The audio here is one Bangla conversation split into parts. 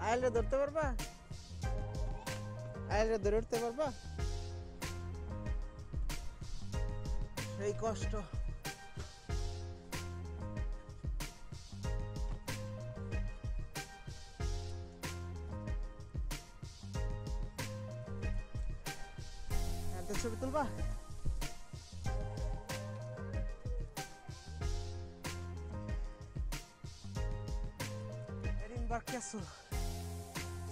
আইলে ধরতে পারবা? আইলে ধরে উঠতে পারবা? সেই কষ্ট। ছবি তুলবা? এডিনবার্গ ক্যাসল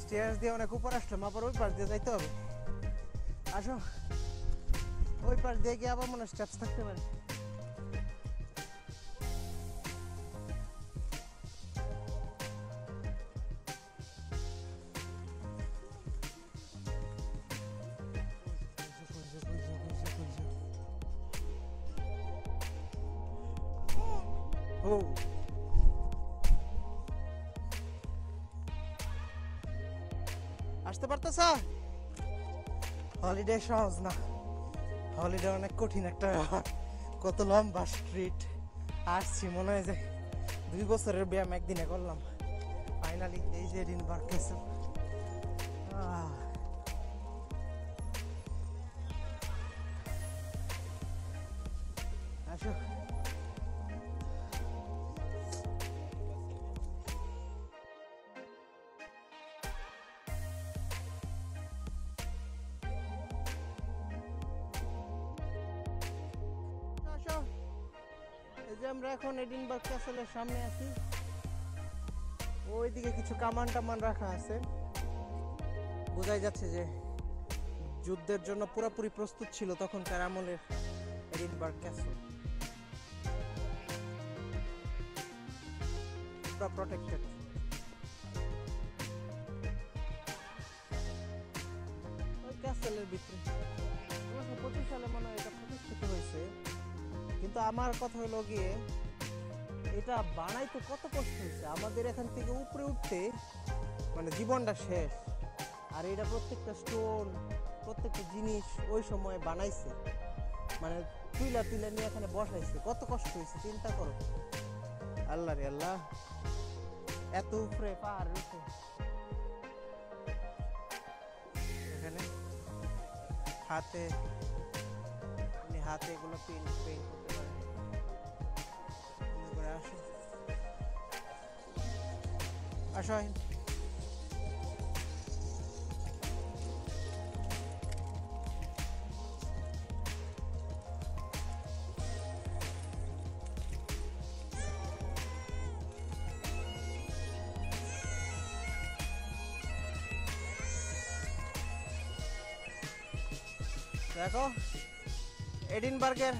স্টেয়ার্স দিয়ে অনেক উপর আসলাম, আবার ওই পাশ দিয়ে যাইতে হবে। আসো, ওই পাশ দিয়ে গিয়ে আবার মনে স্টেপস থাকতে পারে। আসতে পারতেছ? হলিডে সহজ না, হলিডে অনেক কঠিন একটা ব্যাপার। কত লম্বা স্ট্রিট আসছি, মনে হয় যে 2 বছরের ব্যায়াম একদিনে করলাম। ফাইনালি এই যে এডিনবার্গ ক্যাসল। আসো, আমরা এখন এডিনবার্গ ক্যাসলের সামনে আছি। ওইদিকে কিছু কামান টামান রাখা আছে, বোঝাই যাচ্ছে যে যুদ্ধের জন্য পুরোপুরি প্রস্তুত ছিল তখনকার আমলের এডিনবার্গ ক্যাসল। পুরো প্রটেক্টেড। ওই ক্যাসলের ভিতরে 1925 সালে মনে হয় এটা প্রতিষ্ঠিত হয়েছে। কিন্তু আমার কথা হলো গিয়ে, এটা বানাইতে কত কষ্ট হয়েছে আমাদের। এখান থেকে উপরে উঠতে মানে জীবনটা শেষ। আর এটা প্রত্যেকটা স্টোন, প্রত্যেকটা জিনিস ওই সময় বানাইছে, মানে তুইলা তুইলা নিয়ে এখানে বসাইছে। কত কষ্ট হয়েছে চিন্তা করো। আল্লাহ রে আল্লাহ, এত উপরে পাহাড়ের উপরে এখানে হাতে হাতে এগুলো পেইন্ট করতে পারে। আসো আসো, দেখো এডিনবার্গের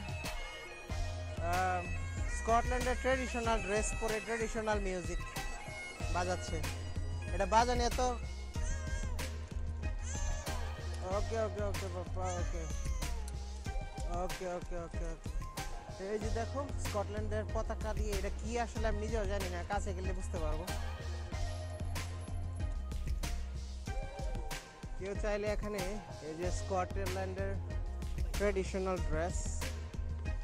স্কটল্যান্ডের ট্রেডিশনাল ড্রেস পরে ট্রেডিশনাল মিউজিক বাজাচ্ছে। এটা বাজানি এত ওকে ওকে ওকে বাবা, ওকে ওকে ওকে ওকে ওকে। এই যে দেখো স্কটল্যান্ডের পতাকা দিয়ে, এটা কি আসলে আমি নিজেও জানি না, কাছে গেলে বুঝতে পারবো। কেউ চাইলে এখানে এই যে স্কটল্যান্ডের ট্রেডিশনাল ড্রেস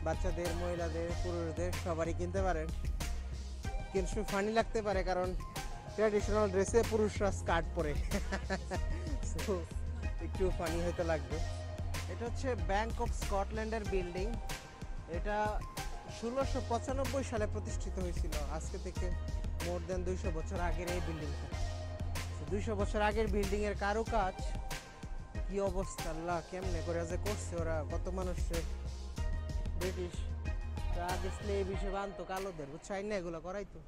বাচ্চাদের, মহিলাদের, পুরুষদের সবারই কিনতে পারেন। কিন্তু ফানি লাগতে পারে কারণ ট্রেডিশনাল ড্রেসে পুরুষরা স্কার্ট পরে, একটু ফানি হয়তো লাগবে। এটা হচ্ছে ব্যাংক অফ স্কটল্যান্ডের বিল্ডিং। এটা 1695 সালে প্রতিষ্ঠিত হয়েছিল। আজকে থেকে মোর দেন 200 বছর আগের এই বিল্ডিংটা। 200 বছর আগের বিল্ডিং এর কারুকাজ কি অবস্থা, আল্লাহ কেমনে করে যে করছে ওরা। কত মানুষের ব্রিটিশ আগে স্লেভ হিসেবে আনতো কালোদের, বুঝছাই না, এগুলো করাইতো।